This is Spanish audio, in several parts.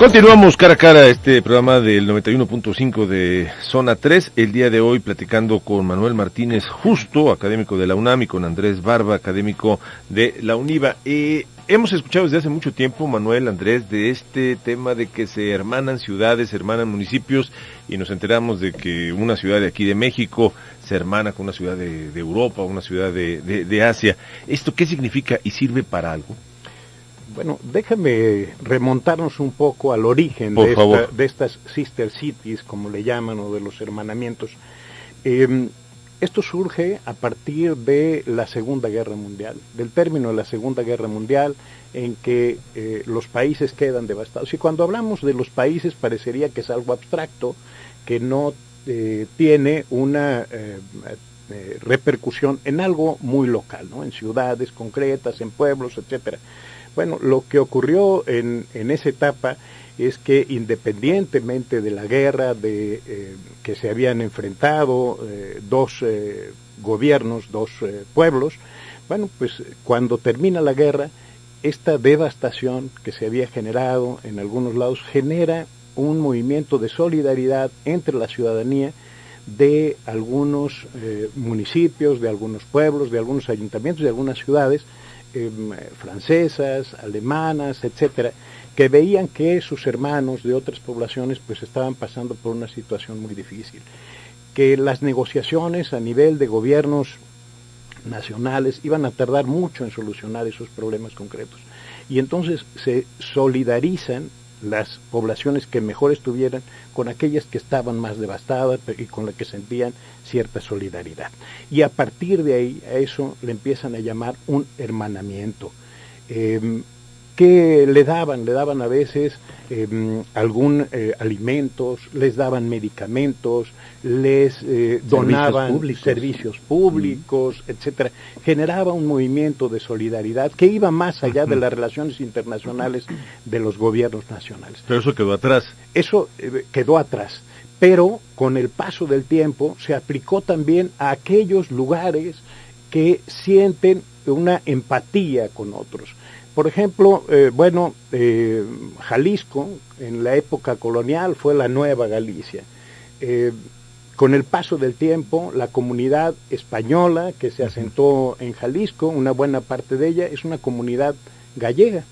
Continuamos cara a cara este programa del 91.5 de Zona 3, el día de hoy platicando con Manuel Martínez Justo, académico de la UNAM, y con Andrés Barba, académico de la UNIVA. Hemos escuchado desde hace mucho tiempo, Manuel, Andrés, de este tema de que se hermanan ciudades, se hermanan municipios, y nos enteramos de que una ciudad de aquí de México se hermana con una ciudad de Europa, una ciudad de Asia. ¿Esto qué significa y sirve para algo? Bueno, déjame remontarnos un poco al origen de estas sister cities, como le llaman, o de los hermanamientos. Esto surge a partir de la Segunda Guerra Mundial, del término de la Segunda Guerra Mundial, en que los países quedan devastados. Y cuando hablamos de los países parecería que es algo abstracto, que no tiene una repercusión en algo muy local, ¿no? En ciudades concretas, en pueblos, etcétera. Bueno, lo que ocurrió en esa etapa es que, independientemente de la guerra que se habían enfrentado dos gobiernos, dos pueblos, bueno, pues cuando termina la guerra, esta devastación que se había generado en algunos lados genera un movimiento de solidaridad entre la ciudadanía de algunos municipios, de algunos pueblos, de algunos ayuntamientos, de algunas ciudades francesas, alemanas, etcétera, que veían que sus hermanos de otras poblaciones pues estaban pasando por una situación muy difícil, que las negociaciones a nivel de gobiernos nacionales iban a tardar mucho en solucionar esos problemas concretos, y entonces se solidarizan las poblaciones que mejor estuvieran con aquellas que estaban más devastadas y con las que sentían cierta solidaridad. Y a partir de ahí, a eso le empiezan a llamar un hermanamiento. ¿Qué le daban? Le daban a veces alimentos, les daban medicamentos, les donaban servicios públicos, etcétera. Generaba un movimiento de solidaridad que iba más allá de las relaciones internacionales de los gobiernos nacionales. Pero eso quedó atrás. Eso quedó atrás, pero con el paso del tiempo se aplicó también a aquellos lugares que sienten una empatía con otros. Por ejemplo, Jalisco, en la época colonial, fue la Nueva Galicia. Con el paso del tiempo, la comunidad española que se asentó en Jalisco, una buena parte de ella es una comunidad gallega.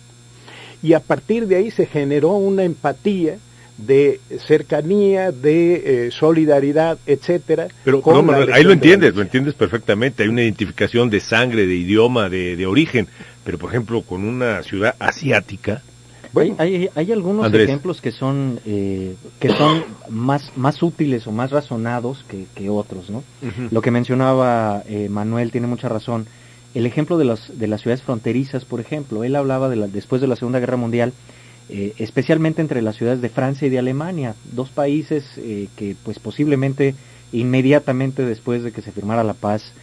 Y a partir de ahí se generó una empatía de cercanía, de solidaridad, etcétera. Pero no, Manuel, ahí lo entiendes perfectamente. Hay una identificación de sangre, de idioma, de origen. Pero, por ejemplo, con una ciudad asiática... Bueno, hay algunos Andrés. Ejemplos que son más útiles o más razonados que otros, ¿no? Uh-huh. Lo que mencionaba Manuel tiene mucha razón. El ejemplo de las ciudades fronterizas, por ejemplo, él hablaba después de la Segunda Guerra Mundial, especialmente entre las ciudades de Francia y de Alemania, dos países que pues posiblemente inmediatamente después de que se firmara la paz,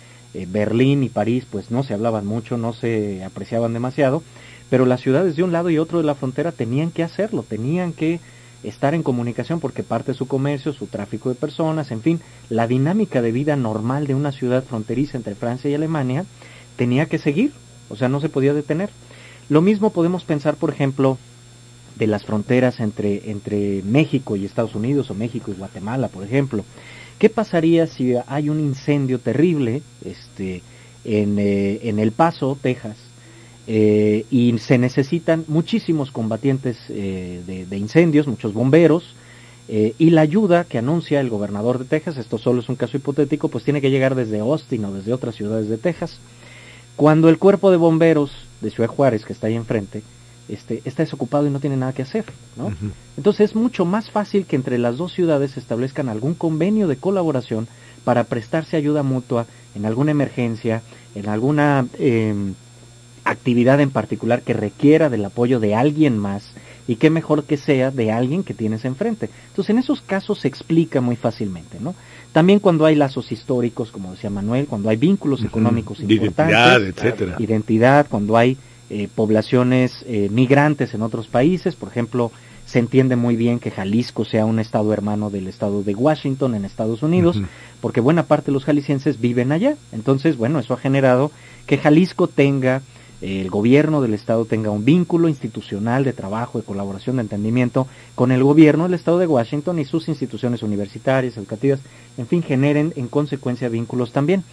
Berlín y París pues no se hablaban mucho, no se apreciaban demasiado, pero las ciudades de un lado y otro de la frontera tenían que hacerlo, tenían que estar en comunicación porque parte de su comercio, su tráfico de personas, en fin, la dinámica de vida normal de una ciudad fronteriza entre Francia y Alemania tenía que seguir, o sea, no se podía detener. Lo mismo podemos pensar, por ejemplo, de las fronteras entre México y Estados Unidos, o México y Guatemala, por ejemplo. ¿Qué pasaría si hay un incendio terrible en El Paso, Texas, y se necesitan muchísimos combatientes de incendios, muchos bomberos, y la ayuda que anuncia el gobernador de Texas, esto solo es un caso hipotético, pues tiene que llegar desde Austin o desde otras ciudades de Texas? Cuando el cuerpo de bomberos de Ciudad Juárez, que está ahí enfrente, está desocupado y no tiene nada que hacer, ¿no? Uh-huh. Entonces es mucho más fácil que entre las dos ciudades se establezcan algún convenio de colaboración para prestarse ayuda mutua en alguna emergencia, en alguna actividad en particular que requiera del apoyo de alguien más, y qué mejor que sea de alguien que tienes enfrente. Entonces en esos casos se explica muy fácilmente, ¿no? También cuando hay lazos históricos, como decía Manuel, cuando hay vínculos económicos importantes, identidad, etcétera. Identidad, cuando hay poblaciones migrantes en otros países, por ejemplo, se entiende muy bien que Jalisco sea un estado hermano del estado de Washington en Estados Unidos, uh-huh, porque buena parte de los jaliscienses viven allá. Entonces, bueno, eso ha generado que Jalisco tenga el gobierno del estado tenga un vínculo institucional de trabajo, de colaboración, de entendimiento con el gobierno del estado de Washington y sus instituciones universitarias, educativas, en fin, generen en consecuencia vínculos también.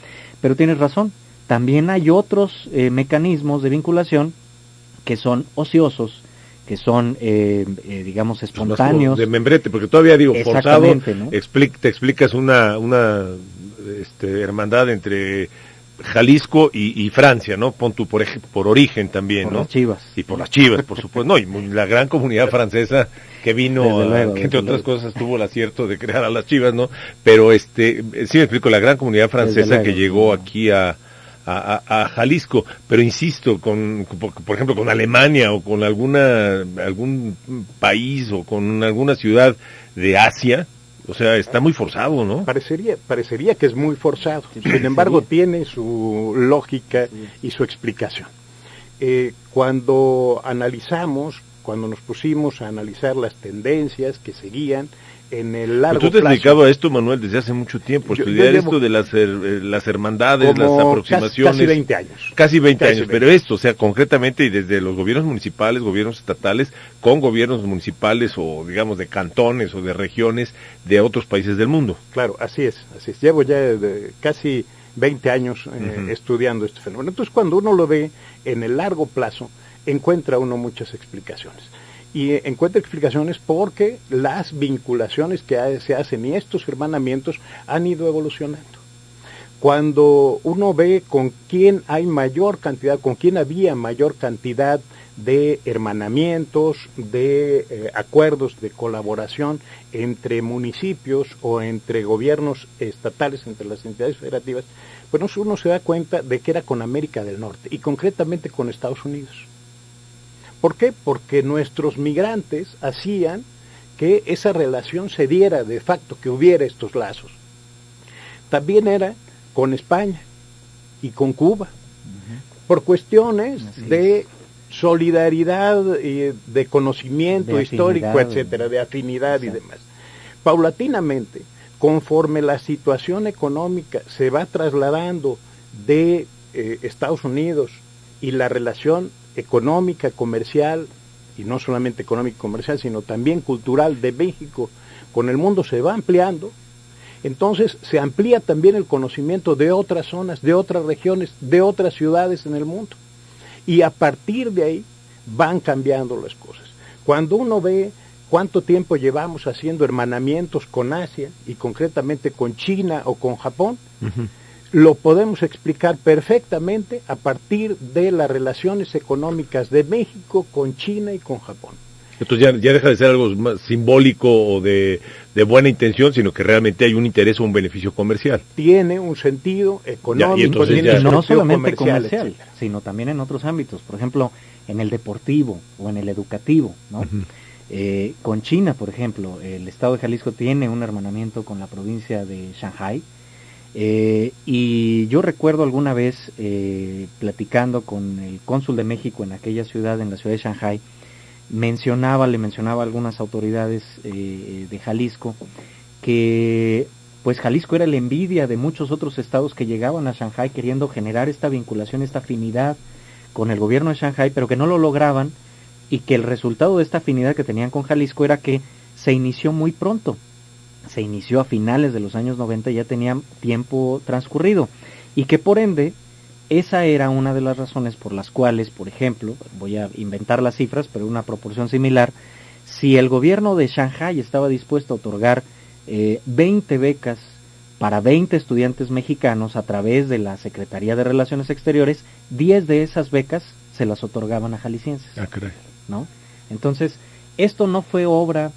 Pero tienes razón, también hay otros mecanismos de vinculación que son ociosos, que son, digamos, espontáneos. De membrete, porque todavía digo, forzado, ¿no? Te explicas una hermandad entre Jalisco y Francia, ¿no? Pon tú por origen también, por ¿no? Las Chivas. Y por las Chivas, por supuesto. No, y la gran comunidad francesa que vino, que entre otras cosas tuvo el acierto de crear a las Chivas, ¿no? Pero sí me explico, la gran comunidad francesa que llegó aquí a Jalisco, pero insisto, por ejemplo, con Alemania o con algún país o con alguna ciudad de Asia, o sea, está muy forzado, ¿no? Parecería que es muy forzado, sin embargo tiene su lógica y su explicación. Cuando nos pusimos a analizar las tendencias que seguían en el largo plazo. Tú te has dedicado a esto, Manuel, desde hace mucho tiempo, estudiar esto de las hermandades, las aproximaciones. Casi 20 años. Casi 20 años, pero esto, o sea, concretamente y desde los gobiernos municipales, gobiernos estatales, con gobiernos municipales o digamos de cantones o de regiones de otros países del mundo. Claro, así es. Llevo ya casi 20 años estudiando este fenómeno. Entonces, cuando uno lo ve en el largo plazo, encuentra uno muchas explicaciones. Y encuentra explicaciones porque las vinculaciones que se hacen y estos hermanamientos han ido evolucionando. Cuando uno ve con quién había mayor cantidad de hermanamientos, de acuerdos de colaboración entre municipios o entre gobiernos estatales, entre las entidades federativas, pues uno se da cuenta de que era con América del Norte y concretamente con Estados Unidos. ¿Por qué? Porque nuestros migrantes hacían que esa relación se diera de facto, que hubiera estos lazos. También era con España y con Cuba, por cuestiones de solidaridad, de conocimiento histórico, etcétera, de afinidad y demás. Paulatinamente, conforme la situación económica se va trasladando de Estados Unidos y la relación económica, comercial, y no solamente económica y comercial, sino también cultural de México con el mundo se va ampliando, entonces se amplía también el conocimiento de otras zonas, de otras regiones, de otras ciudades en el mundo. Y a partir de ahí van cambiando las cosas. Cuando uno ve cuánto tiempo llevamos haciendo hermanamientos con Asia, y concretamente con China o con Japón, lo podemos explicar perfectamente a partir de las relaciones económicas de México con China y con Japón. Entonces ya deja de ser algo más simbólico o de buena intención, sino que realmente hay un interés o un beneficio comercial. Tiene un sentido económico, y no solamente comercial, sino también en otros ámbitos, por ejemplo, en el deportivo o en el educativo, ¿no? Con China, por ejemplo, el estado de Jalisco tiene un hermanamiento con la provincia de Shanghái, y yo recuerdo alguna vez platicando con el cónsul de México en aquella ciudad, en la ciudad de Shanghái, le mencionaba a algunas autoridades de Jalisco que pues Jalisco era la envidia de muchos otros estados que llegaban a Shanghái queriendo generar esta vinculación, esta afinidad con el gobierno de Shanghái, pero que no lo lograban, y que el resultado de esta afinidad que tenían con Jalisco era que se inició muy pronto. Se inició a finales de los años 90, ya tenía tiempo transcurrido, y que por ende esa era una de las razones por las cuales, por ejemplo, voy a inventar las cifras, pero una proporción similar, si el gobierno de Shanghái estaba dispuesto a otorgar 20 becas para 20 estudiantes mexicanos a través de la Secretaría de Relaciones Exteriores, 10 de esas becas se las otorgaban a jaliscienses. ¿No? Entonces, esto no fue obra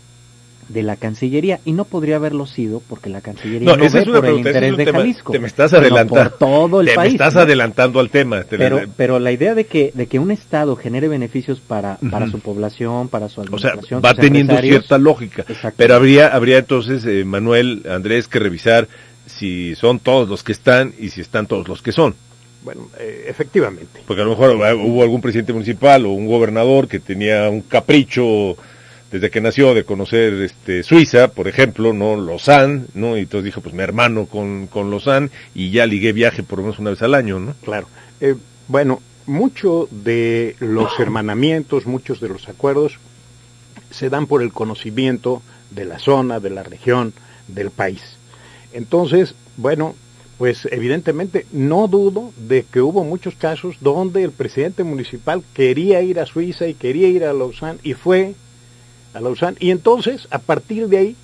de la Cancillería, y no podría haberlo sido porque la Cancillería no ve por el interés de Jalisco. Te me estás adelantando. Por todo el país, me estás adelantando al tema. Pero la idea de que un Estado genere beneficios para su población, para su administración, o sea, va teniendo cierta lógica. Pero habría entonces, Manuel, Andrés, que revisar si son todos los que están y si están todos los que son. Bueno, efectivamente. Porque a lo mejor hubo algún presidente municipal o un gobernador que tenía un capricho desde que nació de conocer Suiza, por ejemplo, no Lausanne, ¿no? Y entonces dijo, pues me hermano con Lausanne y ya ligué viaje por lo menos una vez al año, ¿no? Claro. Bueno, mucho de los hermanamientos, muchos de los acuerdos se dan por el conocimiento de la zona, de la región, del país. Entonces, bueno, pues evidentemente no dudo de que hubo muchos casos donde el presidente municipal quería ir a Suiza y quería ir a Lausanne y fue a Lausanne, y entonces a partir de ahí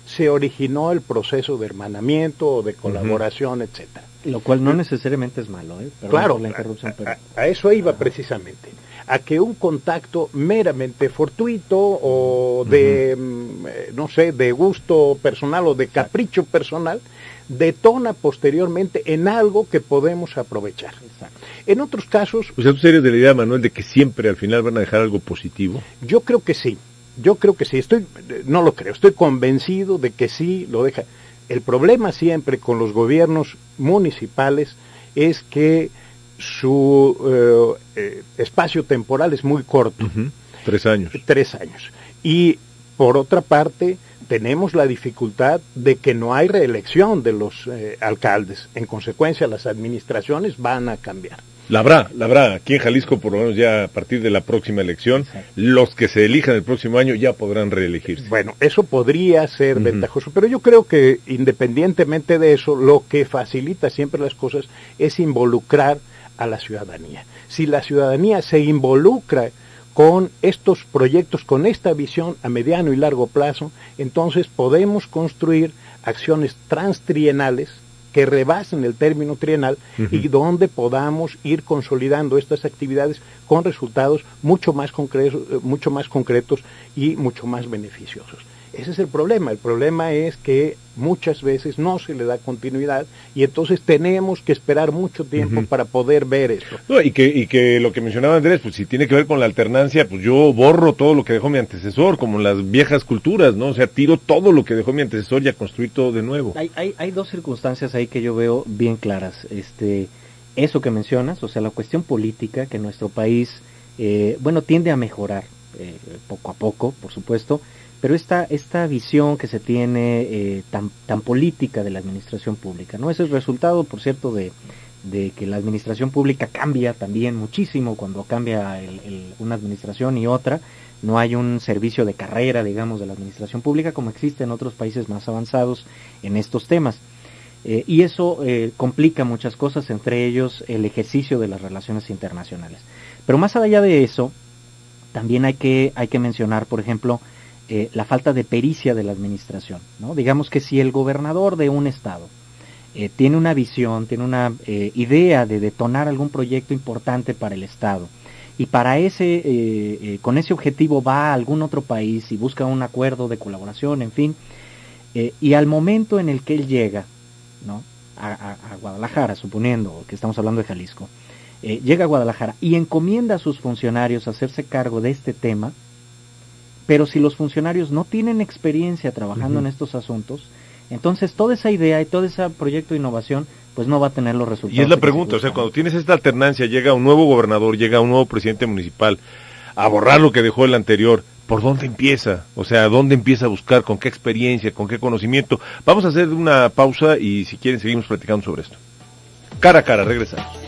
se originó el proceso de hermanamiento o de colaboración, etcétera. Lo cual no necesariamente es malo, ¿eh? Perdón claro, por la interrupción, pero... a eso iba precisamente, a que un contacto meramente fortuito o de, no sé, de gusto personal o de capricho personal, detona posteriormente en algo que podemos aprovechar. Exacto. En otros casos... O sea, ¿tú eres de la idea, Manuel, de que siempre al final van a dejar algo positivo? Yo creo que sí, no lo creo, estoy convencido de que sí lo deja. El problema siempre con los gobiernos municipales es que su espacio temporal es muy corto. 3 años. 3 años. Y por otra parte, tenemos la dificultad de que no hay reelección de los alcaldes. En consecuencia, las administraciones van a cambiar. La habrá. Aquí en Jalisco, por lo menos ya a partir de la próxima elección, exacto, los que se elijan el próximo año ya podrán reelegirse. Bueno, eso podría ser ventajoso, pero yo creo que independientemente de eso, lo que facilita siempre las cosas es involucrar a la ciudadanía. Si la ciudadanía se involucra con estos proyectos, con esta visión a mediano y largo plazo, entonces podemos construir acciones transtrienales que rebasen el término trienal y donde podamos ir consolidando estas actividades con resultados mucho más concretos y mucho más beneficiosos. Ese es el problema. El problema es que muchas veces no se le da continuidad y entonces tenemos que esperar mucho tiempo para poder ver eso. No, y que lo que mencionaba Andrés, pues si tiene que ver con la alternancia, pues yo borro todo lo que dejó mi antecesor, como las viejas culturas, ¿no? O sea, tiro todo lo que dejó mi antecesor y a construir todo de nuevo. Hay dos circunstancias ahí que yo veo bien claras. Eso que mencionas, o sea, la cuestión política que nuestro país, tiende a mejorar poco a poco, por supuesto. Pero esta visión que se tiene tan política de la administración pública, ¿no? Ese es el resultado, por cierto, de que la administración pública cambia también muchísimo cuando cambia una administración y otra. No hay un servicio de carrera, digamos, de la administración pública como existe en otros países más avanzados en estos temas. Y eso complica muchas cosas, entre ellos el ejercicio de las relaciones internacionales. Pero más allá de eso, también hay que mencionar, por ejemplo, la falta de pericia de la administración, ¿no? Digamos que si el gobernador de un estado tiene una visión, tiene una idea de detonar algún proyecto importante para el estado y para con ese objetivo va a algún otro país y busca un acuerdo de colaboración, en fin, y al momento en el que él llega, ¿no? a Guadalajara, suponiendo que estamos hablando de Jalisco, llega a Guadalajara y encomienda a sus funcionarios a hacerse cargo de este tema. Pero si los funcionarios no tienen experiencia trabajando en estos asuntos, entonces toda esa idea y todo ese proyecto de innovación, pues no va a tener los resultados. Y es la pregunta, o sea, cuando tienes esta alternancia, llega un nuevo gobernador, llega un nuevo presidente municipal a borrar lo que dejó el anterior, ¿por dónde empieza? O sea, ¿dónde empieza a buscar? ¿Con qué experiencia? ¿Con qué conocimiento? Vamos a hacer una pausa y si quieren seguimos platicando sobre esto. Cara a cara, regresamos.